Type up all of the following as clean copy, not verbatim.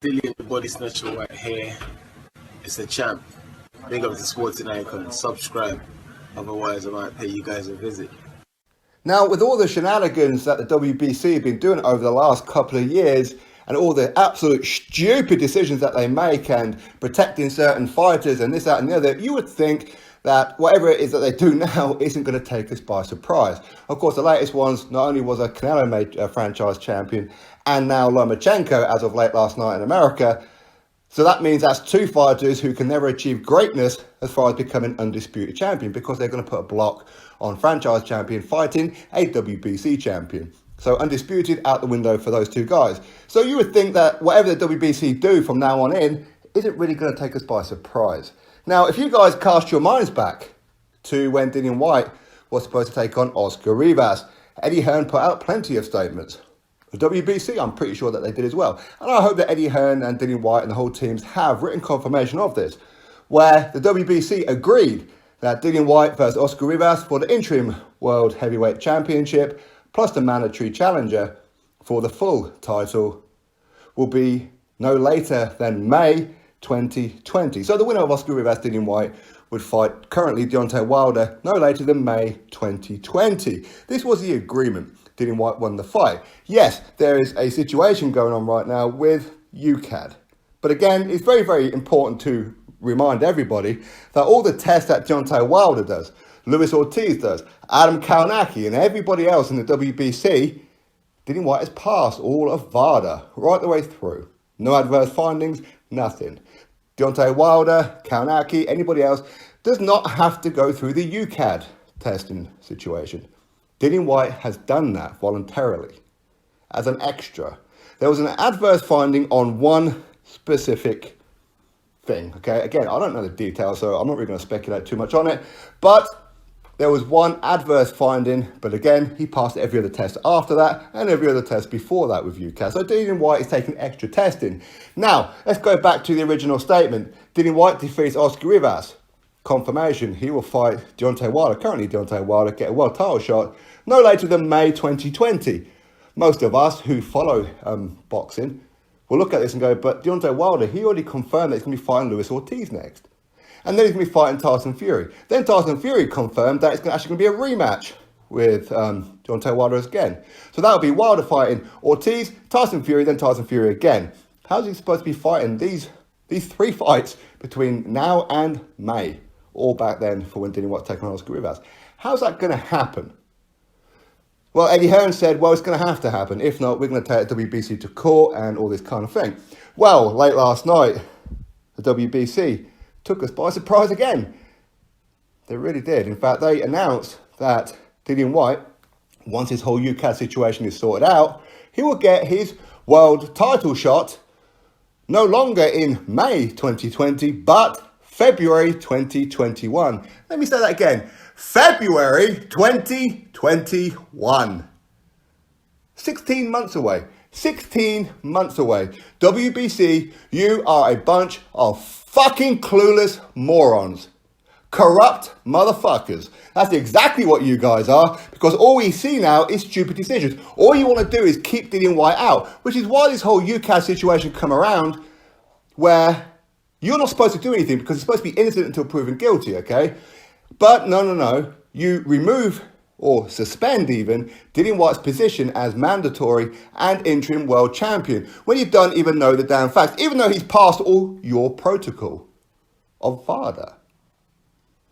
Dillian the Body Snatcher right here. It's a champ. Big up to Sporting Icon. Subscribe. Otherwise, I might pay you guys a visit. Now, with all the shenanigans that the WBC have been doing over the last couple of years, and all the absolute stupid decisions that they make and protecting certain fighters and this, that and the other, you would think that whatever it is that they do now isn't going to take us by surprise. Of course, the latest ones, not only was a Canelo made franchise champion, and now Lomachenko as of late last night in America. So that means that's two fighters who can never achieve greatness as far as becoming undisputed champion, because they're going to put a block on franchise champion fighting a WBC champion. So undisputed out the window for those two guys. So you would think that whatever the WBC do from now on in isn't really going to take us by surprise. Now, if you guys cast your minds back to when Dillian Whyte was supposed to take on Oscar Rivas, Eddie Hearn put out plenty of statements. The WBC, I'm pretty sure that they did as well. And I hope that Eddie Hearn and Dillian Whyte and the whole teams have written confirmation of this, where the WBC agreed that Dillian Whyte versus Oscar Rivas for the interim World Heavyweight Championship, plus the mandatory challenger for the full title, will be no later than May 2020. So the winner of Oscar Rivas, Dillian Whyte, would fight currently Deontay Wilder no later than May 2020. This was the agreement. Dillian Whyte won the fight. Yes, there is a situation going on right now with UKAD. But again, it's very, very important to remind everybody that all the tests that Deontay Wilder does, Luis Ortiz does, Adam Kaunaki and everybody else in the WBC, Dillian Whyte has passed all of VADA right the way through. No adverse findings, nothing. Deontay Wilder, Kaunaki, anybody else does not have to go through the UKAD testing situation. Dillian Whyte has done that voluntarily as an extra. There was an adverse finding on one specific thing. Okay, again, I don't know the details, so I'm not really going to speculate too much on it. But there was one adverse finding, but again, he passed every other test after that and every other test before that with UKAD. So Dillian Whyte is taking extra testing. Now, let's go back to the original statement. Dillian Whyte defeats Oscar Rivas. Confirmation, he will fight Deontay Wilder, currently Deontay Wilder, get a world title shot no later than May 2020. Most of us who follow boxing will look at this and go, but Deontay Wilder, he already confirmed that he's going to be fighting Luis Ortiz next. And then he's going to be fighting Tyson Fury. Then Tyson Fury confirmed that it's actually going to be a rematch with Deontay Wilder again. So that would be Wilder fighting Ortiz, Tyson Fury, then Tyson Fury again. How's he supposed to be fighting these three fights between now and May? All back then for when Dillian Whyte taking on Oscar Rivas. How's that going to happen? Well, Eddie Hearn said, well, it's going to have to happen. If not, we're going to take the WBC to court and all this kind of thing. Well, late last night, the WBC took us by surprise again. They really did. In fact, they announced that Dillian Whyte, once his whole UKAD situation is sorted out, he will get his world title shot no longer in May 2020, but February 2021. Let me say that again. February 2021. 16 months away. 16 months away. WBC, you are a bunch of fucking clueless morons. Corrupt motherfuckers. That's exactly what you guys are, because all we see now is stupid decisions. All you want to do is keep Dillian Whyte out, which is why this whole UKAD situation come around, where you're not supposed to do anything because you're supposed to be innocent until proven guilty, okay? But no. You remove or suspend even Dillian Whyte's position as mandatory and interim world champion when you don't even know the damn facts, even though he's passed all your protocol of VADA.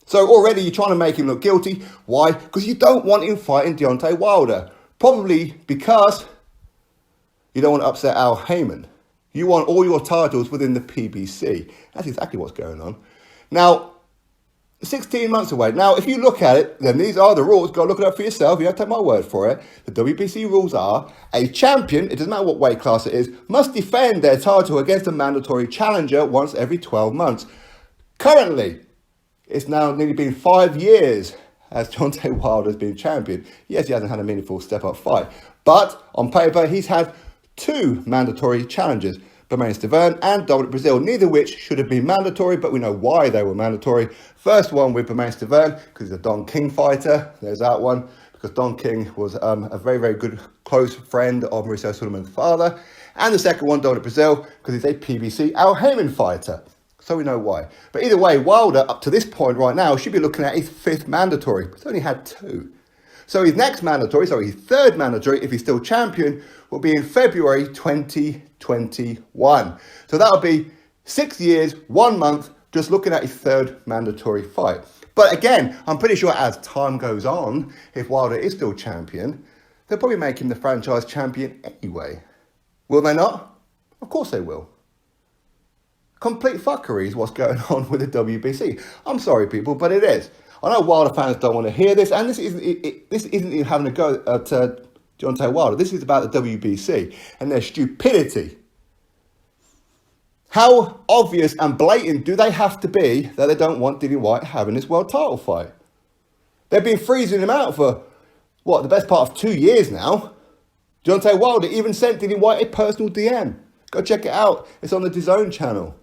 So already you're trying to make him look guilty. Why? Because you don't want him fighting Deontay Wilder. Probably because you don't want to upset Al Heyman. You want all your titles within the PBC. That's exactly what's going on. Now, 16 months away. Now, if you look at it, then these are the rules. Go look it up for yourself. You don't take my word for it. The WBC rules are a champion, it doesn't matter what weight class it is, must defend their title against a mandatory challenger once every 12 months. Currently, it's now nearly been 5 years as Deontay Wilder has been champion. Yes, he hasn't had a meaningful step-up fight, but on paper, he's had two mandatory challenges, Bermane Stiverne and Dominic Breazeale, neither of which should have been mandatory, but we know why they were mandatory. First one with Bermane Stiverne, because he's a Don King fighter. There's that one, because Don King was a very, very good close friend of Mauricio Sulaimán's father. And the second one done in Brazil because he's a PBC Al Haymon fighter. So we know why. But either way, Wilder, up to this point right now, should be looking at his 5th mandatory. He's only had 2. So his third mandatory, if he's still champion, will be in February 2021. So that'll be 6 years, 1 month, just looking at his 3rd mandatory fight. But again, I'm pretty sure as time goes on, if Wilder is still champion, they'll probably make him the franchise champion anyway. Will they not? Of course they will. Complete fuckery is what's going on with the WBC. I'm sorry, people, but it is. I know Wilder fans don't want to hear this, and this isn't even having a go at Deontay Wilder. This is about the WBC and their stupidity. How obvious and blatant do they have to be that they don't want Dillian Whyte having this world title fight? They've been freezing him out for, the best part of 2 years now. Deontay Wilder even sent Dillian Whyte a personal DM. Go check it out. It's on the DAZN channel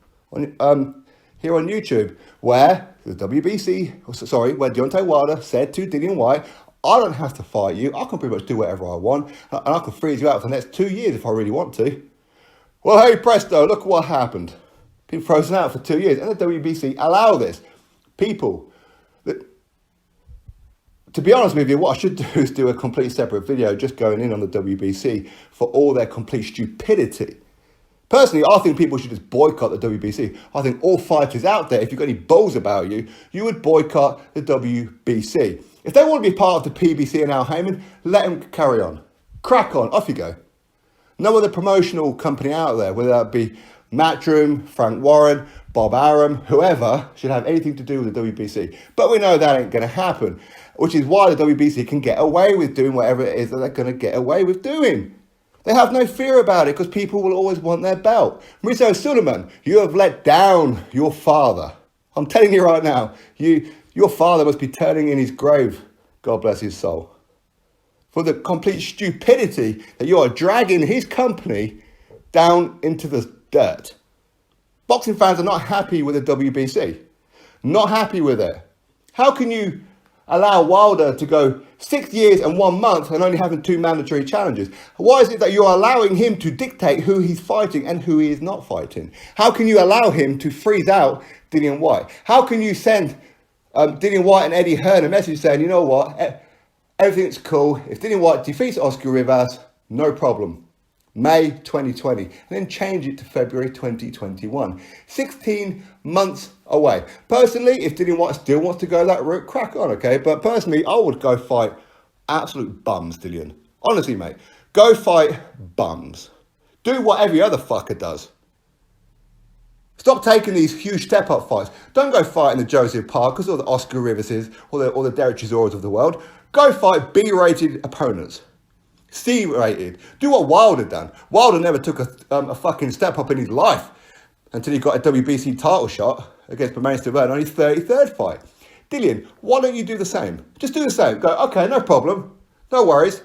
here on YouTube, where where Deontay Wilder said to Dillian Whyte, I don't have to fight you. I can pretty much do whatever I want, and I can freeze you out for the next 2 years if I really want to. Well, hey, presto, look what happened. Been frozen out for 2 years, and the WBC allow this. People, to be honest with you, what I should do is do a complete separate video just going in on the WBC for all their complete stupidity. Personally, I think people should just boycott the WBC. I think all fighters out there, if you've got any balls about you, you would boycott the WBC. If they want to be part of the PBC and Al Haymon, let them carry on. Crack on, off you go. No other promotional company out there, whether that be Matchroom, Frank Warren, Bob Arum, whoever, should have anything to do with the WBC. But we know that ain't going to happen, which is why the WBC can get away with doing whatever it is that they're going to get away with doing. They have no fear about it because people will always want their belt. Rizzo Suleiman, you have let down your father. I'm telling you right now, your father must be turning in his grave, God bless his soul, for the complete stupidity that you are dragging his company down into the dirt. Boxing fans are not happy with the WBC. Not happy with it. How can you allow Wilder to go 6 years and 1 month and only having 2 mandatory challenges? Why is it that you're allowing him to dictate who he's fighting and who he is not fighting? How can you allow him to freeze out Dillian Whyte? How can you send Dillian Whyte and Eddie Hearn a message saying, you know what, everything's cool. If Dillian Whyte defeats Oscar Rivas, no problem. May 2020, and then change it to February 2021. 16 months away. Personally, if Dillian Whyte still wants to go that route, crack on, okay? But personally, I would go fight absolute bums, Dillian. Honestly, mate, go fight bums. Do what every other fucker does. Stop taking these huge step-up fights. Don't go fighting the Joseph Parkers or the Oscar Rivases or the Derek Chisoras of the world. Go fight B-rated opponents. C-rated. Do what Wilder done. Wilder never took a fucking step up in his life until he got a WBC title shot against Bermane Stiverne on his 33rd fight. Dillian, why don't you do the same? Just do the same. Go, okay, no problem. No worries.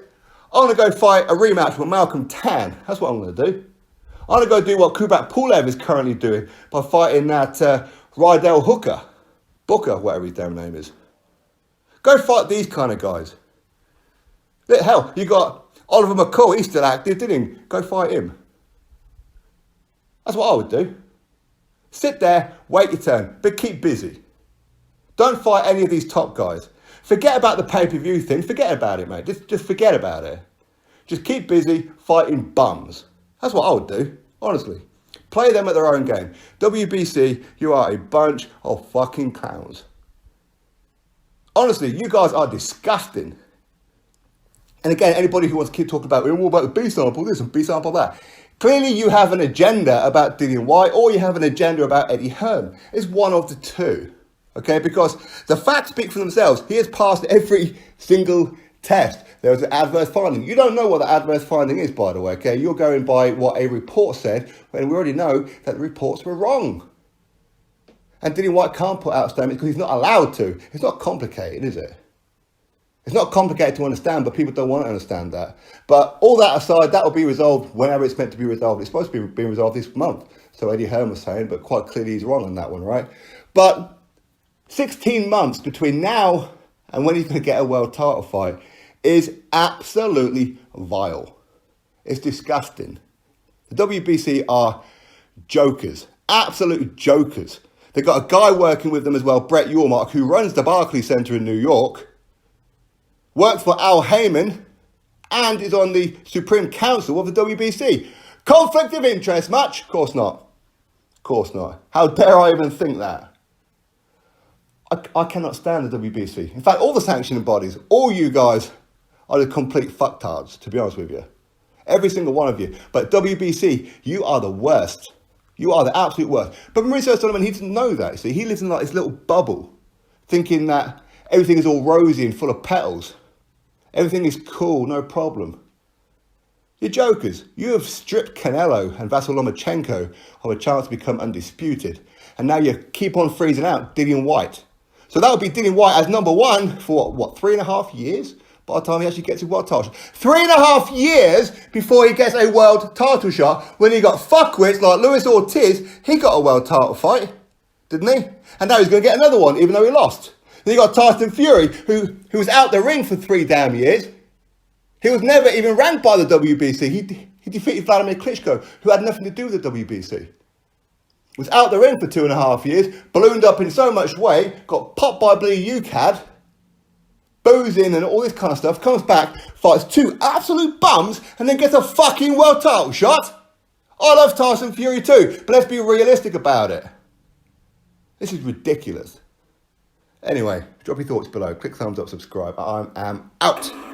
I'm going to go fight a rematch with Malcolm Tan. That's what I'm going to do. I'm going to go do what Kubrat Pulev is currently doing by fighting that Rydell Booker, whatever his damn name is. Go fight these kind of guys. Hell, you got Oliver McCall, he's still active, didn't he? Go fight him. That's what I would do. Sit there, wait your turn, but keep busy. Don't fight any of these top guys. Forget about the pay-per-view thing. Forget about it, mate. Just forget about it. Just keep busy fighting bums. That's what I would do, honestly. Play them at their own game. WBC, you are a bunch of fucking clowns. Honestly, you guys are disgusting. And again, anybody who wants to keep talking about, what about the B sample this and B sample that? Clearly you have an agenda about Dillian Whyte or you have an agenda about Eddie Hearn. It's one of the two. Okay, because the facts speak for themselves. He has passed every single test. There was an adverse finding. You don't know what the adverse finding is, by the way, okay? You're going by what a report said when we already know that the reports were wrong. And Dillian Whyte can't put out statements because he's not allowed to. It's not complicated, is it? It's not complicated to understand, but people don't want to understand that. But all that aside, that will be resolved whenever it's meant to be resolved. It's supposed to be being resolved this month. So Eddie Hearn was saying, but quite clearly he's wrong on that one, right? But 16 months between now and when he's going to get a world title fight is absolutely vile. It's disgusting. The WBC are jokers, absolute jokers. They've got a guy working with them as well, Brett Yormark, who runs the Barclays Centre in New York, works for Al Heyman, and is on the Supreme Council of the WBC. Conflict of interest much? Of course not. Of course not. How dare I even think that? I cannot stand the WBC. In fact, all the sanctioning bodies, all you guys are the complete fucktards, to be honest with you. Every single one of you. But WBC, you are the worst. You are the absolute worst. But Mauricio Solomon, he doesn't know that. See, he lives in like this little bubble, thinking that everything is all rosy and full of petals. Everything is cool, no problem. You're jokers. You have stripped Canelo and Vasyl Lomachenko of a chance to become undisputed. And now you keep on freezing out Dillian Whyte. So that would be Dillian Whyte as number one for, what, 3.5 years? By the time he actually gets his world title shot. 3.5 years before he gets a world title shot. When he got fuckwits like Luis Ortiz, he got a world title fight, didn't he? And now he's going to get another one, even though he lost. Then you got Tyson Fury, who was out the ring for 3 damn years. He was never even ranked by the WBC. He defeated Vladimir Klitschko, who had nothing to do with the WBC. Was out the ring for 2.5 years, ballooned up in so much weight, got popped by bloody UKAD, boozing and all this kind of stuff, comes back, fights 2 absolute bums, and then gets a fucking world title shot. I love Tyson Fury too, but let's be realistic about it. This is ridiculous. Anyway, drop your thoughts below, click thumbs up, subscribe. I am out.